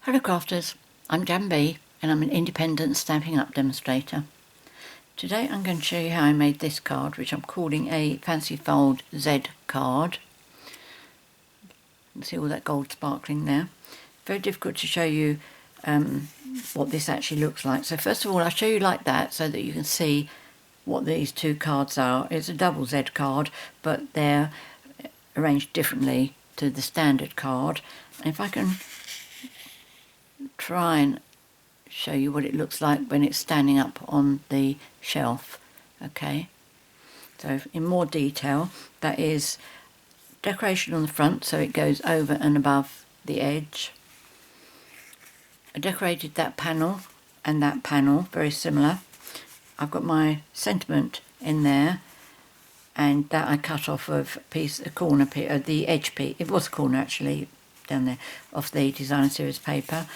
Hello crafters, I'm JanB and I'm an independent Stampin' Up demonstrator. Today I'm going to show you how I made this card, which I'm calling a Fancy Fold Z card. You can see all that gold sparkling there. Very difficult to show you what this actually looks like. So first of all I'll show you like that so that you can see what these two cards are. It's a double Z card, but they're arranged differently to the standard card. And if I can try and show you what it looks like when it's standing up on the shelf. Okay, so in more detail, that is decoration on the front, so it goes over and above the edge. I decorated that panel and that panel, very similar. I've got my sentiment in there, and that I cut off of a corner piece, the edge piece, it was a corner actually down there, of the Designer Series paper.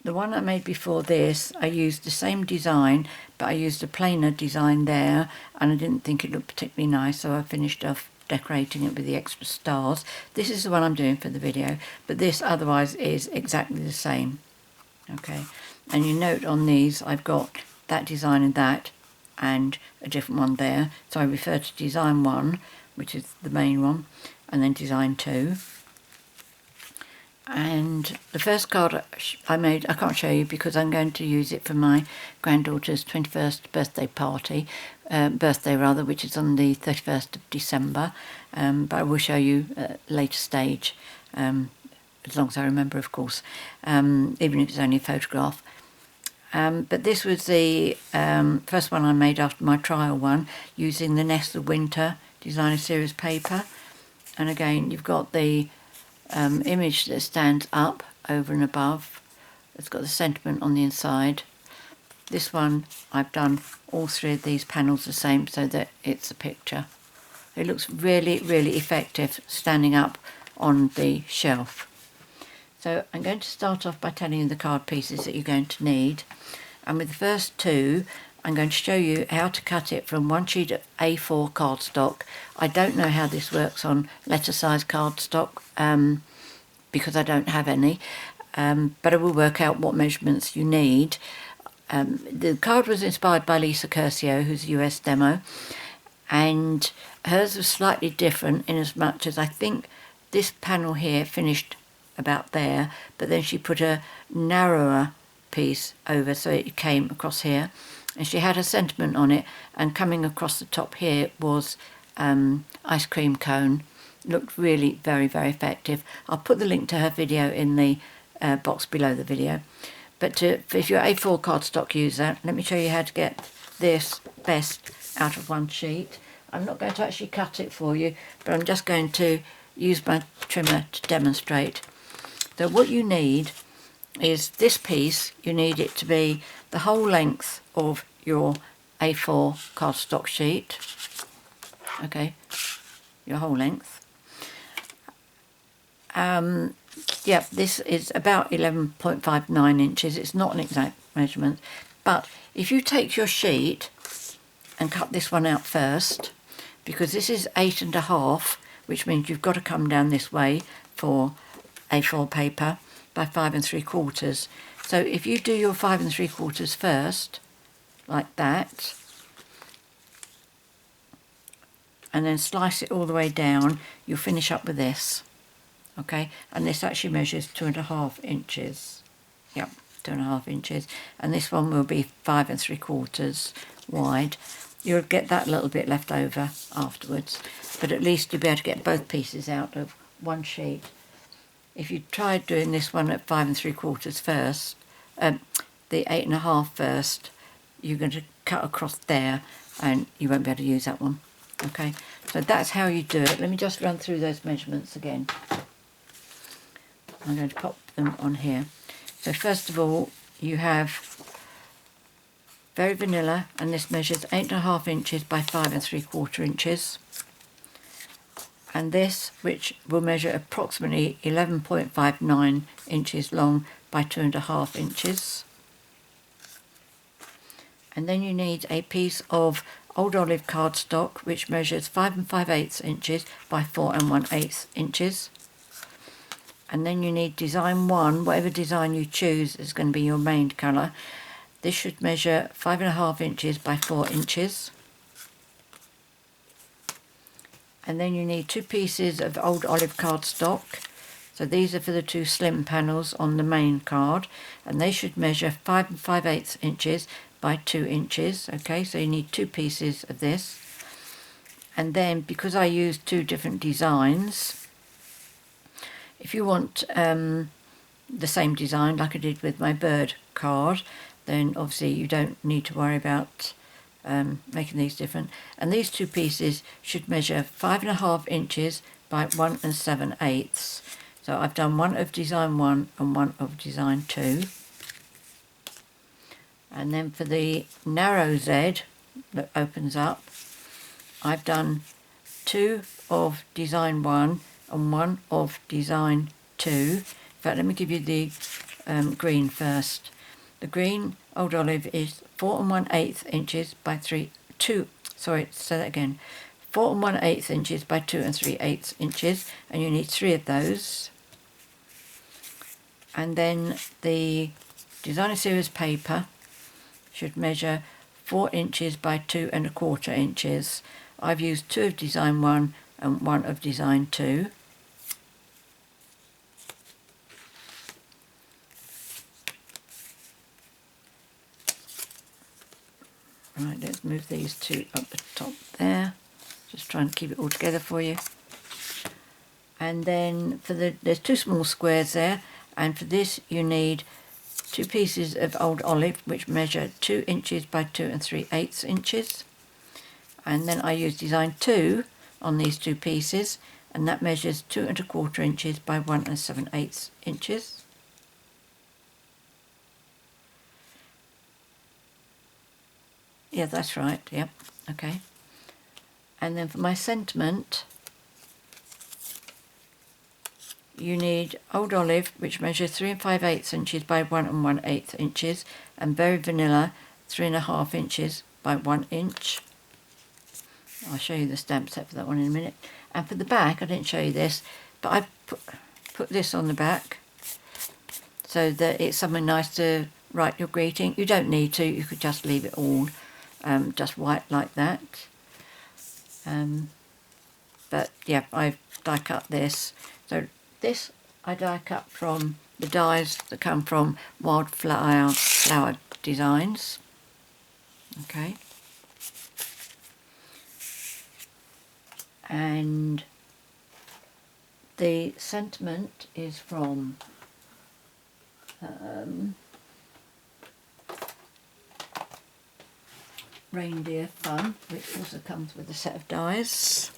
The one I made before this, I used the same design, but I used a plainer design there, and I didn't think it looked particularly nice, so I finished off decorating it with the extra stars. This is the one I'm doing for the video, but this otherwise is exactly the same. Okay, and you note on these I've got that design and that, and a different one there, so I refer to design 1, which is the main one, and then design 2. And the first card I made, I can't show you because I'm going to use it for my granddaughter's 21st birthday party, which is on the 31st of December, but I will show you at a later stage, as long as I remember, of course, even if it's only a photograph. But this was the first one I made after my trial one, using the Nest of Winter Designer Series paper. And again, you've got the image that stands up over and above. It's got the sentiment on the inside. This one I've done all three of these panels the same so that it's a picture. It looks really, really effective standing up on the shelf. So I'm going to start off by telling you the card pieces that you're going to need, and with the first two I'm going to show you how to cut it from one sheet of A4 cardstock. I don't know how this works on letter size cardstock because I don't have any, but I will work out what measurements you need. The card was inspired by Lisa Curcio, who's a US demo, and hers was slightly different in as much as I think this panel here finished about there, but then she put a narrower piece over so it came across here, and she had a sentiment on it, and coming across the top here was ice cream cone. Looked really very, very effective. I'll put the link to her video in the box below the video. But if you're an A4 cardstock user, let me show you how to get this best out of one sheet. I'm not going to actually cut it for you, but I'm just going to use my trimmer to demonstrate. So what you need is this piece. You need it to be the whole length of your A4 cardstock sheet. Okay, your whole length. Yeah, this is about 11.59 inches. It's not an exact measurement, but if you take your sheet and cut this one out first, because this is 8.5, which means you've got to come down this way for A4 paper, by 5 3/4. So if you do your 5 3/4 first, like that, and then slice it all the way down, you'll finish up with this. Okay, and this actually measures 2.5 inches. Yep, 2.5 inches, and this one will be 5 3/4 wide. You'll get that little bit left over afterwards, but at least you'll be able to get both pieces out of one sheet. If you tried doing this one at 5 3/4 first, the 8.5 first, you're going to cut across there and you won't be able to use that one. Okay, so that's how you do it. Let me just run through those measurements again. I'm going to pop them on here. So first of all, you have very vanilla, and this measures 8.5 inches by 5 3/4 inches. And this, which will measure approximately 11.59 inches long by 2.5 inches. And then you need a piece of old olive cardstock, which measures 5 5/8 inches by 4 1/8 inches. and then you need design 1. Whatever design you choose is going to be your main colour. This should measure 5.5 inches by 4 inches. And then you need 2 pieces of old olive cardstock. So these are for the 2 slim panels on the main card, and they should measure 5 5/8 inches by 2 inches. Okay, so you need 2 pieces of this. And then, because I used 2 different designs, if you want the same design like I did with my bird card, then obviously you don't need to worry about making these different. And these 2 pieces should measure 5.5 inches by 1 7/8. So I've done one of design 1 and one of design 2. And then for the narrow Z that opens up, I've done 2 of design 1 and 1 of design 2. In fact, let me give you the green first. The green old olive is 4 1/8 inches by 4 1/8 inches by 2 3/8 inches, and you need 3 of those. And then the Designer Series Paper should measure 4 inches by 2 1/4 inches. I've used 2 of design 1 and 1 of design 2. Right, let's move these 2 up the top there. Just trying to keep it all together for you. And then for there's 2 small squares there, and for this you need 2 pieces of old olive which measure 2 inches by 2 3/8 inches. And then I use design 2 on these 2 pieces, and that measures 2 1/4 inches by 1 7/8 inches. Yeah, that's right, yep, okay. And then for my sentiment, you need old olive, which measures 3 5/8 inches by 1 1/8 inches, and berry vanilla, 3.5 inches by 1 inch. I'll show you the stamp set for that one in a minute. And for the back, I didn't show you this, but I put this on the back so that it's something nice to write your greeting. You don't need to, you could just leave it all just white like that. But yeah, I've die cut this. So this I die cut from the dies that come from Wildflower Flower Designs. Okay. And the sentiment is from Reindeer Fun, which also comes with a set of dies.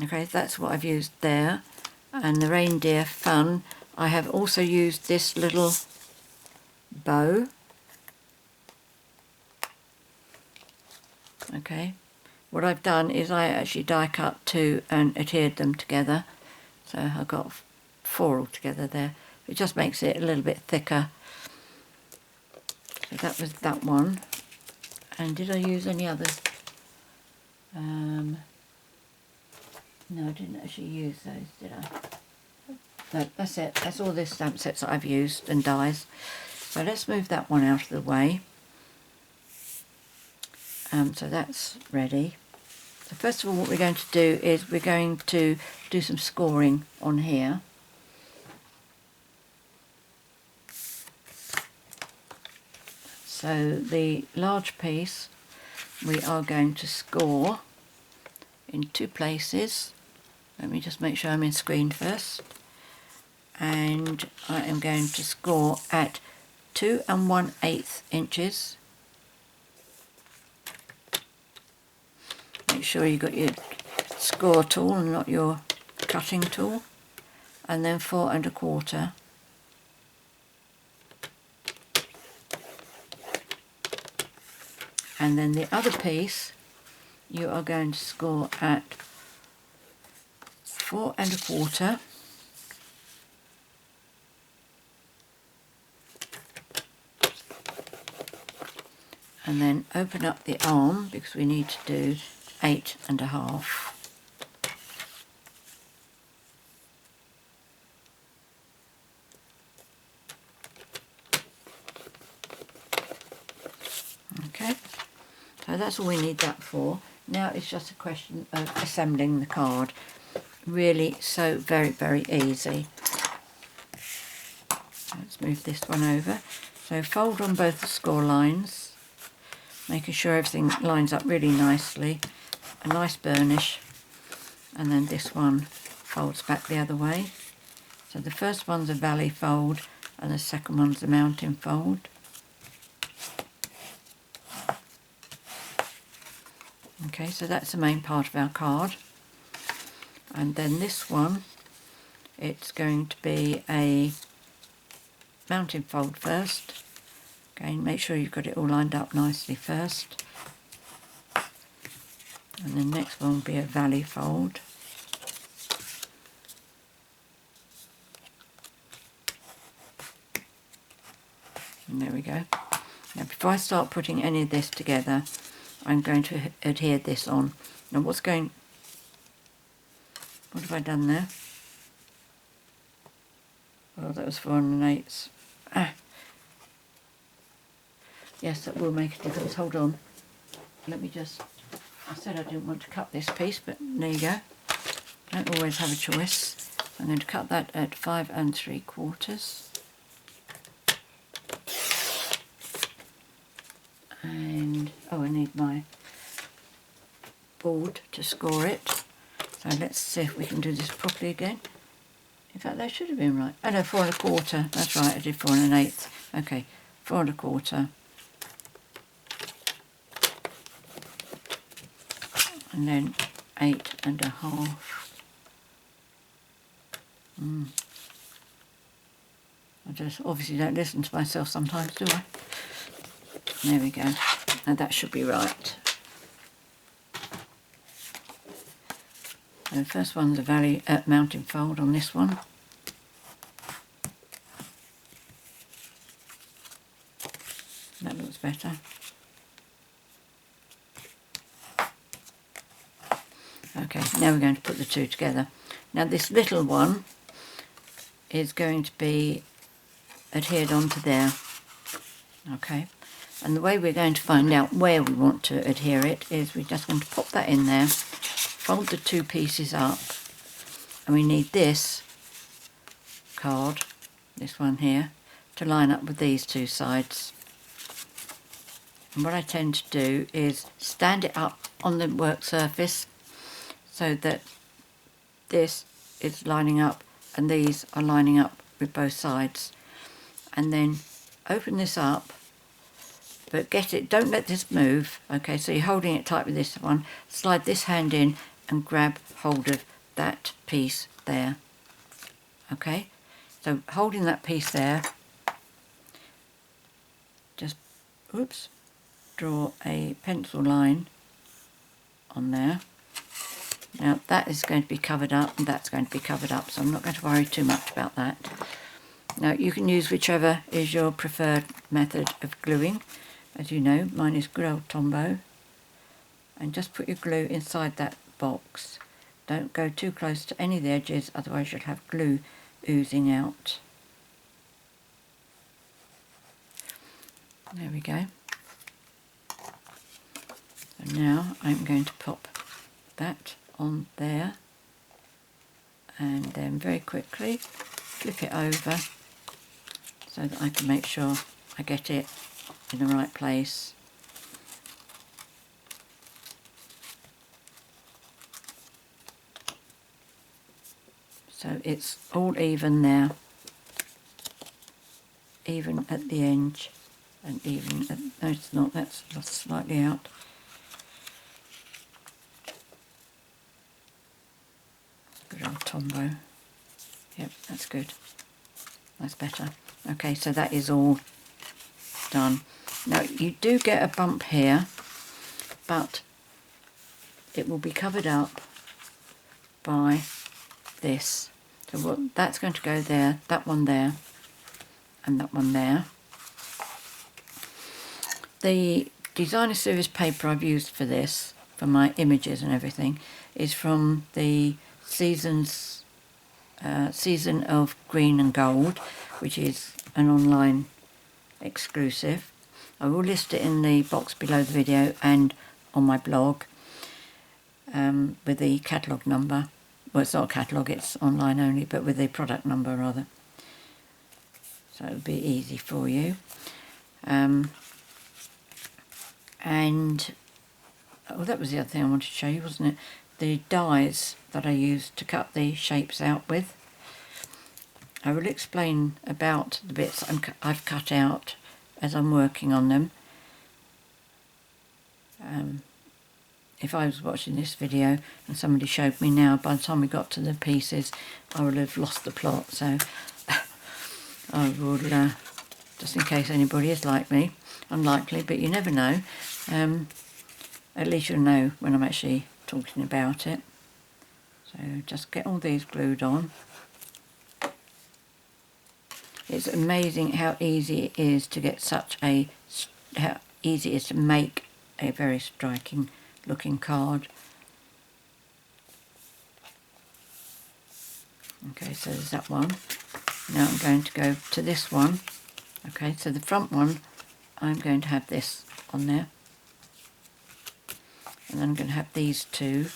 Okay, that's what I've used there. And the Reindeer Fun, I have also used this little bow. Okay, what I've done is I actually die cut 2 and adhered them together. So I've got 4 altogether there. It just makes it a little bit thicker. So that was that one. And did I use any others? No, I didn't actually use those, did I? No, that's it. That's all the stamp sets that I've used and dies. So let's move that one out of the way. So that's ready. So first of all, what we're going to do is we're going to do some scoring on here. So the large piece we are going to score in 2 places. Let me just make sure I'm in screen first. And I am going to score at 2 1/8 inches. Make sure you've got your score tool and not your cutting tool. And then 4 1/4. And then the other piece you are going to score at 4 1/4. And then open up the arm because we need to do 8 1/2. So that's all we need that for. Now it's just a question of assembling the card. Really so very, very easy. Let's move this one over. So fold on both the score lines, making sure everything lines up really nicely. A nice burnish, and then this one folds back the other way. So the first one's a valley fold and the second one's a mountain fold. Okay, so that's the main part of our card. And then this one, it's going to be a mountain fold first. Again, make sure you've got it all lined up nicely first. And the next one will be a valley fold. And there we go. Now before I start putting any of this together, I'm going to adhere this on. Now what have I done there? Oh, that was 4 1/8. Yes, that will make a difference. Hold on. Let me just... I said I didn't want to cut this piece, but there you go. Don't always have a choice. I'm going to cut that at 5 3/4. And, oh, I need my board to score it. So let's see if we can do this properly again. In fact, that should have been right. Oh no, 4 1/4. That's right, I did 4 1/8. Okay, 4 1/4. And then 8 1/2. I just obviously don't listen to myself sometimes, do I? There we go. Now that should be right. So the first one's a mountain fold on this one. That looks better. Okay, now we're going to put the two together. Now this little one is going to be adhered onto there. Okay, and the way we're going to find out where we want to adhere it is we're just going to pop that in there, fold the two pieces up, and we need this card, this one here, to line up with these two sides. And what I tend to do is stand it up on the work surface so that this is lining up and these are lining up with both sides. And then open this up, but don't let this move. Okay, so you're holding it tight with this one. Slide this hand in and grab hold of that piece there. Okay, so holding that piece there, just, oops, draw a pencil line on there. Now that is going to be covered up and that's going to be covered up, so I'm not going to worry too much about that. Now you can use whichever is your preferred method of gluing. As you know, mine is good old Tombow. And just put your glue inside that box. Don't go too close to any of the edges, otherwise you'll have glue oozing out. There we go. So now I'm going to pop that on there, and then very quickly flip it over so that I can make sure I get it in the right place. So it's all even there, even at the edge, and even at, no it's not, that's slightly out. Good old Tombow. Yep, that's good. That's better. Okay, so that is all done. Now you do get a bump here, but it will be covered up by this. So what, that's going to go there, that one there, and that one there. The Designer Series paper I've used for this, for my images and everything, is from the Season of Green and Gold, which is an online exclusive. I will list it in the box below the video and on my blog with the catalogue number. Well, it's not a catalogue, it's online only, but with the product number rather. So it'll be easy for you. And oh, that was the other thing I wanted to show you, wasn't it? The dies that I used to cut the shapes out with. I will explain about the bits I've cut out as I'm working on them. If I was watching this video and somebody showed me now, by the time we got to the pieces, I would have lost the plot. So I would, just in case anybody is like me, unlikely, but you never know. At least you'll know when I'm actually talking about it. So just get all these glued on. It's amazing how easy it is to get how easy it is to make a very striking looking card. Okay, so there's that one. Now I'm going to go to this one. Okay, so the front one, I'm going to have this on there. And then I'm going to have these two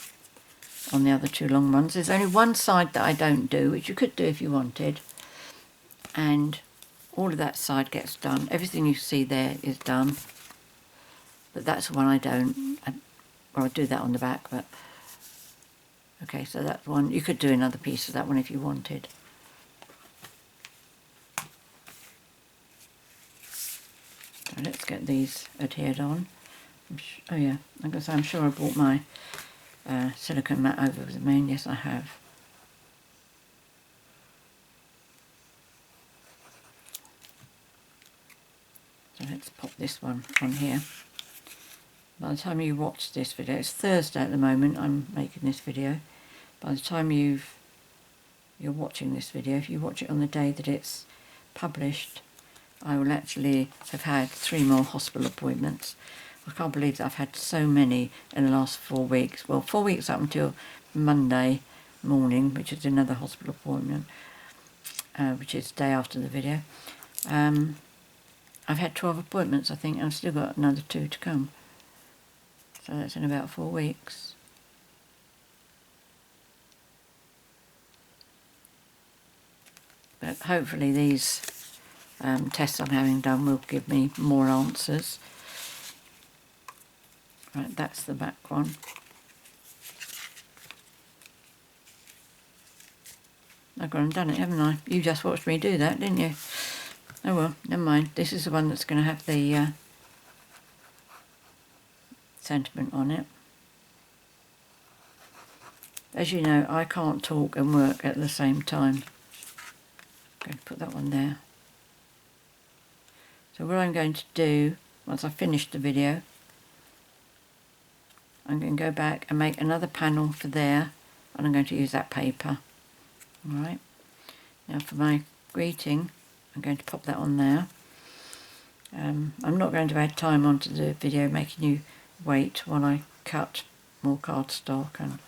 on the other two long ones. There's only one side that I don't do, which you could do if you wanted. And all of that side gets done. Everything you see there is done. But that's the one I don't. Well, I'll do that on the back, but... Okay, so that's one. You could do another piece of that one if you wanted. So let's get these adhered on. Oh yeah, like I say, I'm sure I brought my silicone mat over with me, and yes I have. So let's pop this one on here. By the time you watch this video, it's Thursday at the moment I'm making this video. By the time you're watching this video, if you watch it on the day that it's published, I will actually have had 3 more hospital appointments. I can't believe that I've had so many in the last 4 weeks. Well, 4 weeks up until Monday morning, which is another hospital appointment, which is the day after the video. I've had 12 appointments, I think, and I've still got another 2 to come. So that's in about 4 weeks. But hopefully these tests I'm having done will give me more answers. Right, that's the back one. I've gone and done it, haven't I? You just watched me do that, didn't you? Oh well, never mind. This is the one that's going to have the sentiment on it. As you know, I can't talk and work at the same time. I'm going to put that one there. So what I'm going to do, once I've finished the video, I'm going to go back and make another panel for there, and I'm going to use that paper. Alright, now for my greeting, I'm going to pop that on there. I'm not going to add time onto the video making you wait while I cut more cardstock and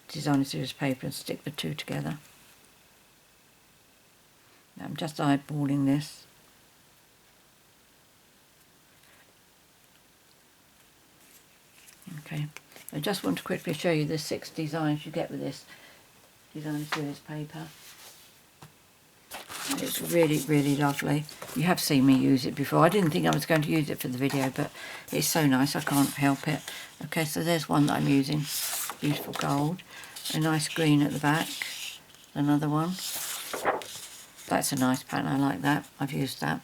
Designer Series paper and stick the two together. Now I'm just eyeballing this. Okay, I just want to quickly show you the 6 designs you get with this Designer Series paper. It's really, really lovely. You have seen me use it before. I didn't think I was going to use it for the video, but it's so nice I can't help it. Okay, so there's one that I'm using. Beautiful gold. A nice green at the back. Another one. That's a nice pattern. I like that. I've used that.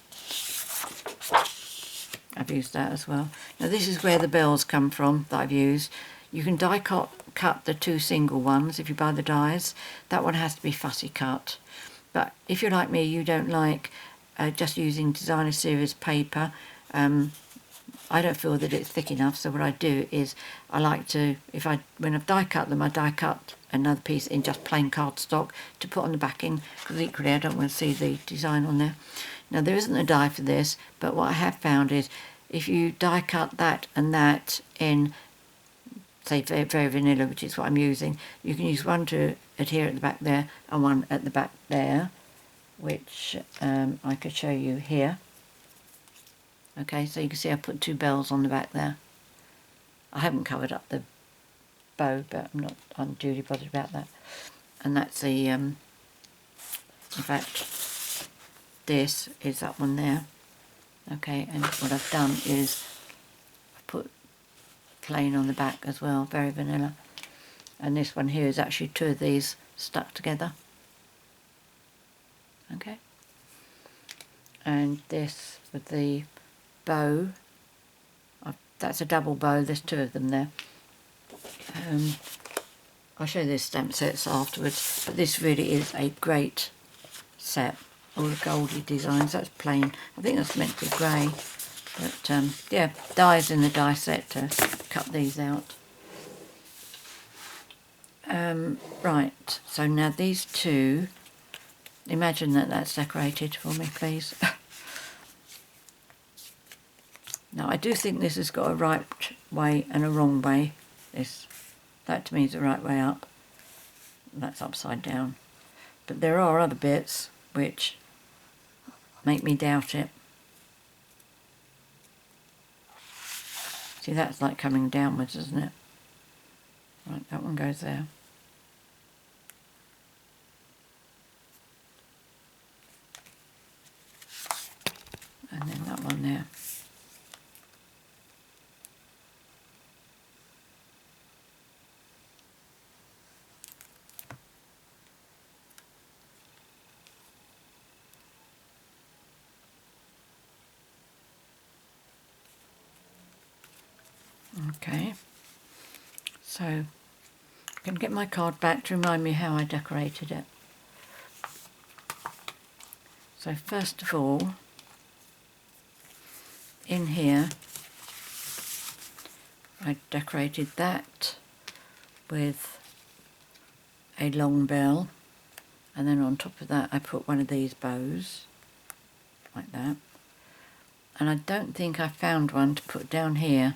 I've used that as well. Now this is where the bells come from that I've used. You can die cut the 2 single ones if you buy the dies. That one has to be fussy cut. But if you're like me, you don't like just using Designer Series paper. I don't feel that it's thick enough, so what I do is I like to, when I've die cut them, I die cut another piece in just plain cardstock to put on the backing, because equally I don't want to see the design on there. Now there isn't a die for this, but what I have found is if you die cut that and that in, say, very vanilla, which is what I'm using, you can use one to adhere at the back there and one at the back there, which I could show you here. Okay, so you can see I put 2 bells on the back there. I haven't covered up the bow, but I'm not unduly bothered about that. And that's the, in fact, this is that one there. Okay, and what I've done is I've put plain on the back as well, very vanilla. And this one here is actually two of these stuck together. Okay. And this with the bow, that's a double bow, there's two of them there. I'll show you the stamp sets afterwards, but this really is a great set. All the goldy designs, that's plain. I think that's meant to be grey, but yeah, dies in the die set to cut these out. Right, so now these two, imagine that that's decorated for me, please. Now I do think this has got a right way and a wrong way. That to me is the right way up. That's upside down. But there are other bits which make me doubt it. See, that's like coming downwards, isn't it? Right, that one goes there. And then that one there. Okay, so I'm going to get my card back to remind me how I decorated it. So first of all, in here I decorated that with a long bell, and then on top of that I put one of these bows like that, and I don't think I found one to put down here.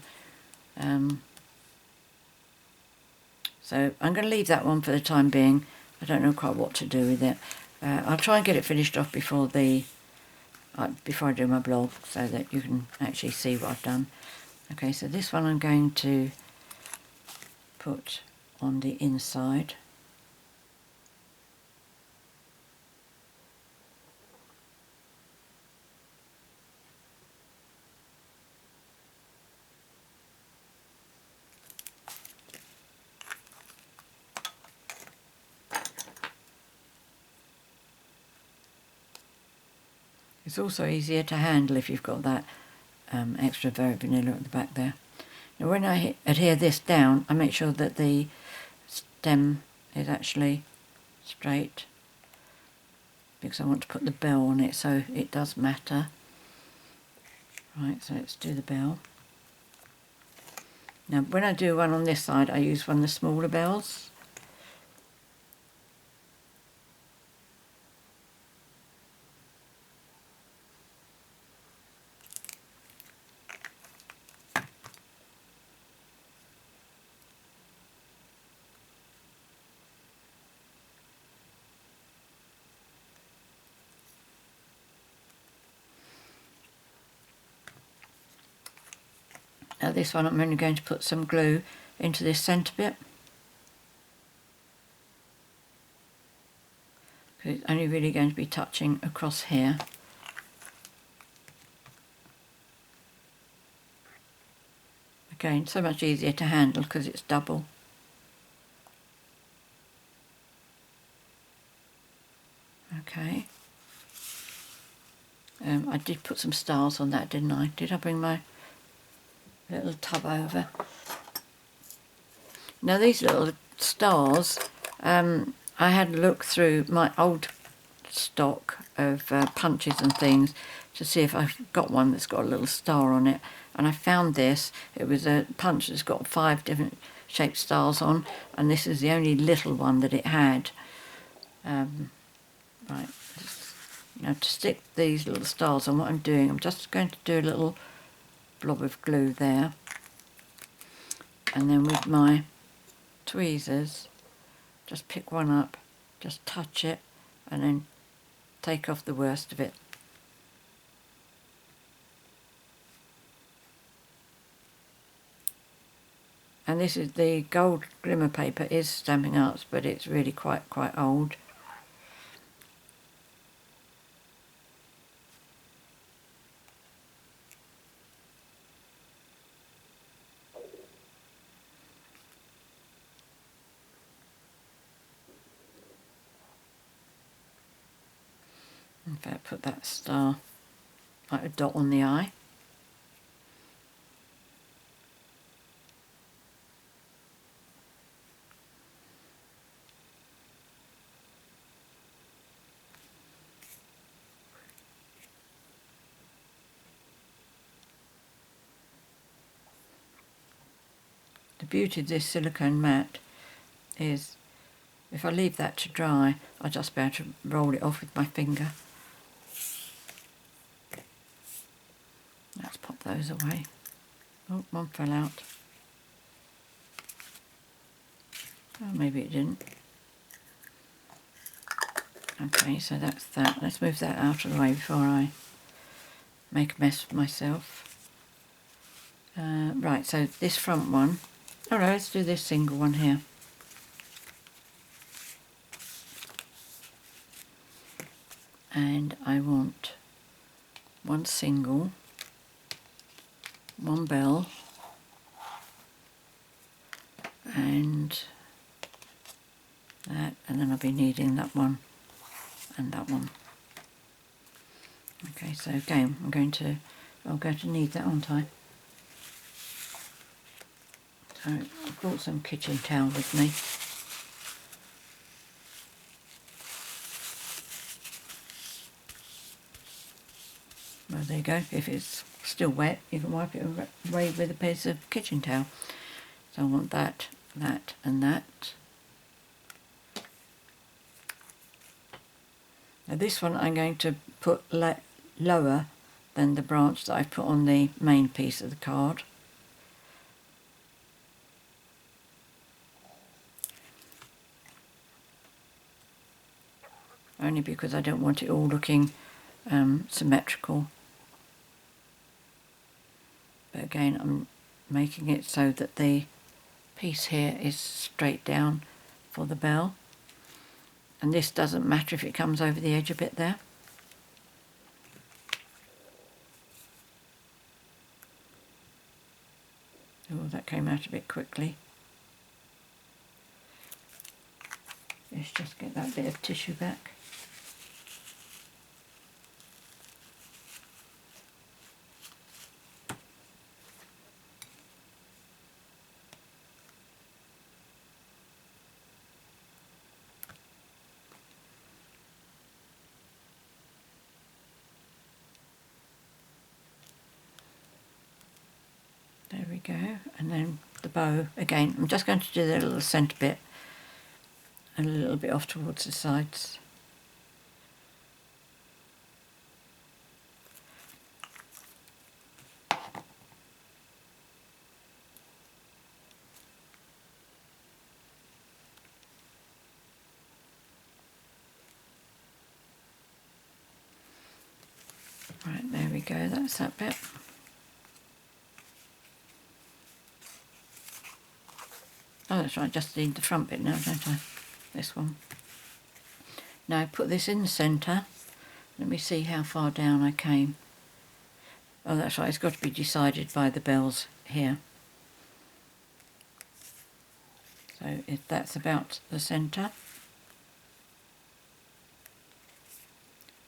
So I'm going to leave that one for the time being. I don't know quite what to do with it. I'll try and get it finished off before I do my blog, so that you can actually see what I've done. Okay, so this one I'm going to put on the inside. It's also easier to handle if you've got that extra very vanilla at the back there. Now when I adhere this down, I make sure that the stem is actually straight, because I want to put the bell on it, so it does matter. Right, so let's do the bell. Now when I do one on this side, I use one of the smaller bells. Now this one I'm only going to put some glue into this centre bit, because it's only really going to be touching across here. Again, so much easier to handle because it's double. Okay. I did put some stars on that, didn't I? Did I bring my little tub over? Now these little stars, I had a look through my old stock of punches and things to see if I've got one that's got a little star on it, and I found this. It was a punch that's got 5 different shaped stars on, and this is the only little one that it had. Right, now to stick these little stars on, what I'm doing, I'm just going to do a little blob of glue there, and then with my tweezers just pick one up, just touch it, and then take off the worst of it. And this is the gold glimmer paper is Stamping Arts, but it's really quite old. In fact, put that star, like a dot on the eye. The beauty of this silicone mat is if I leave that to dry, I'll just be able to roll it off with my finger. Let's pop those away. Oh, one fell out. Oh, maybe it didn't. Okay, so that's that. Let's move that out of the way before I make a mess of myself. Right, so this front one. All right, let's do this single one here. And I want one single, one bell, and that, and then I'll be needing that one and that one. Okay, so again, I'm going to need that, aren't I? So I've brought some kitchen towel with me. Well, there you go. If it's still wet, you can wipe it away with a piece of kitchen towel. So I want that, that, and that. Now this one I'm going to put lower than the branch that I put on the main piece of the card. Only because I don't want it all looking symmetrical. But again, I'm making it so that the piece here is straight down for the bell. And this doesn't matter if it comes over the edge a bit there. Oh, that came out a bit quickly. Let's just get that bit of tissue back. There we go, and then the bow, again, I'm just going to do the little centre bit and a little bit off towards the sides. Right, there we go, that's that bit. Oh, that's right, I just need the front bit now, don't I? This one. Now I put this in the centre. Let me see how far down I came. Oh, that's right, it's got to be decided by the bells here. So if that's about the centre.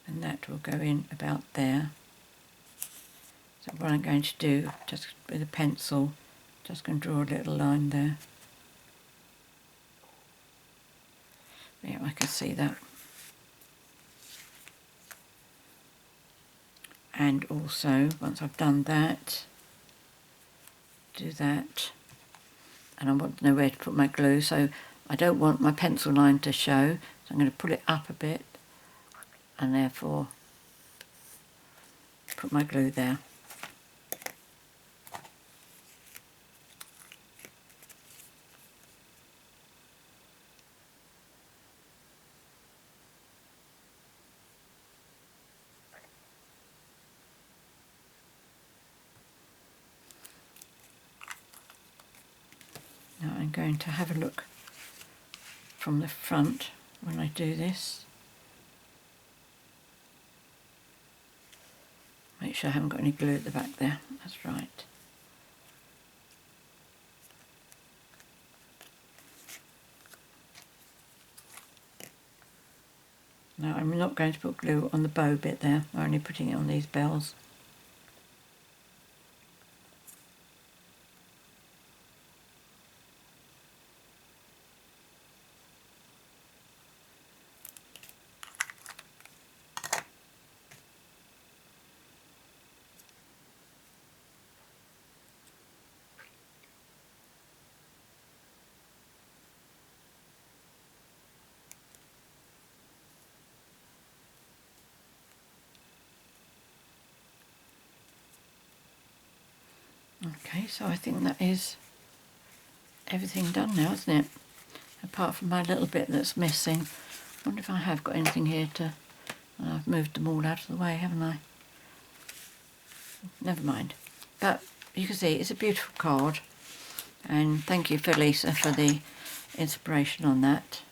And that will go in about there. So what I'm going to do, just with a pencil, just going to draw a little line there. Yeah, I can see that. And also, once I've done that, do that. And I want to know where to put my glue, so I don't want my pencil line to show, so I'm going to pull it up a bit and therefore put my glue there. I'm going to have a look from the front when I do this. Make sure I haven't got any glue at the back there. That's right. Now I'm not going to put glue on the bow bit there, I'm only putting it on these bells. Okay, so I think that is everything done now, isn't it? Apart from my little bit that's missing. I wonder if I have got anything here to... I've moved them all out of the way, haven't I? Never mind. But you can see it's a beautiful card. And thank you for Lisa for the inspiration on that.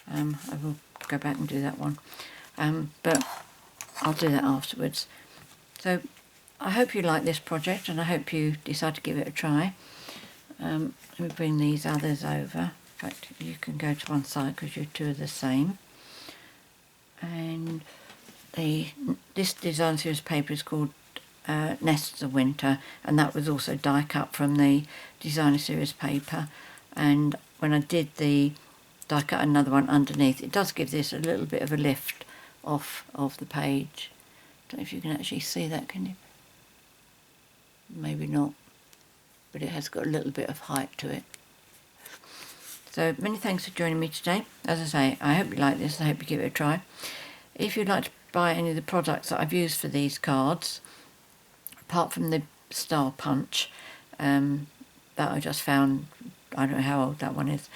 I will go back and do that one. But I'll do that afterwards. So I hope you like this project and I hope you decide to give it a try. Let me bring these others over. In fact, you can go to one side because you two are the same. And this Designer Series paper is called Nests of Winter, and that was also die cut from the Designer Series paper. And when I did the die cut another one underneath, it does give this a little bit of a lift off of the page. Don't know if you can actually see that, can you? Maybe not, but it has got a little bit of height to it. So many thanks for joining me today. As I say, I hope you like this, I hope you give it a try. If you'd like to buy any of the products that I've used for these cards, apart from the Star Punch that I just found, I don't know how old that one is,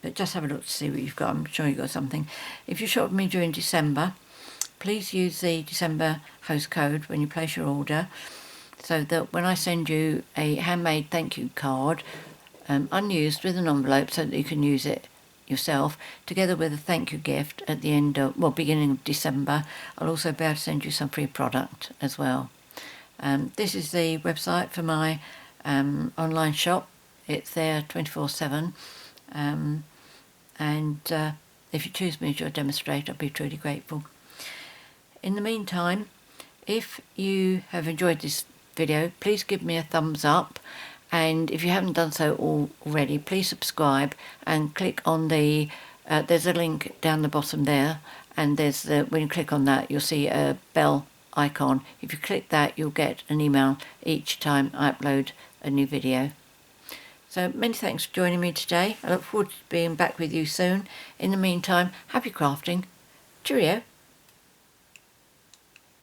but just have a look to see what you've got. I'm sure you've got something. If you shop with me during December, please use the December host code when you place your order, so that when I send you a handmade thank you card, unused with an envelope so that you can use it yourself, together with a thank you gift at the end of, well, beginning of December, I'll also be able to send you some free product as well. This is the website for my online shop. It's there 24/7, and if you choose me as your demonstrator, I'll be truly grateful. In the meantime, if you have enjoyed this video, please give me a thumbs up, and if you haven't done so already, please subscribe and click on the there's a link down the bottom there, and there's when you click on that you'll see a bell icon. If you click that, you'll get an email each time I upload a new video. So many thanks for joining me today. I look forward to being back with you soon. In the meantime, happy crafting. Cheerio.